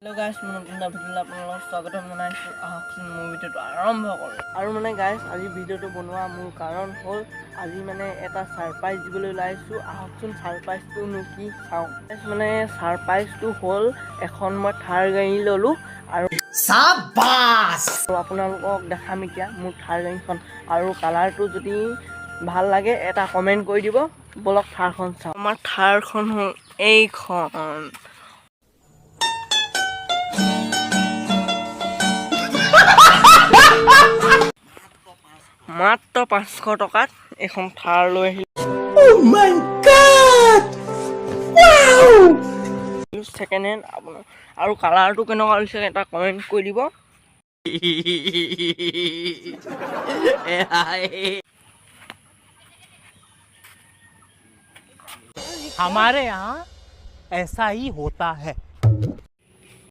Hello guys मैं नতুন ভিডিঅ'লৈ আপোনালোকক স্বাগতম জনাইছোঁ। আহকচোন মোৰ ভিডিঅ'টো আৰম্ভ কৰোঁ। আৰু মানে গাইস আজি ভিডিঅ'টো বনোৱা মোৰ কাৰণ হ'ল আজি মানে এটা সাৰপ্ৰাইজ দিবলৈ ওলাইছোঁ। আহকচোন সাৰপ্ৰাইজটোনো কি চাওঁ। মানে সাৰপ্ৰাইজটো হ'ল এখন মই থাৰ গাড়ী ল'লোঁ আৰু সাবাস আপোনালোকক দেখাম এতিয়া মোৰ থাৰ গাড়ীখন আৰু কালাৰটো যদি ভাল লাগে এটা কমেণ্ট কৰি দিব। বলক থাৰখন চাওঁ। আমাৰ থাৰখন হ'ল এইখন। মাত্ৰ 500 টকাত এখন থাৰ লৈ আহিলোঁ। ছেকেণ্ড হেণ্ড আপোনাৰ আৰু কালাৰটো কেনেকুৱা হৈছে এটা কমেণ্ট কৰি দিব। हमारे यहाँ ऐसा ही होता है।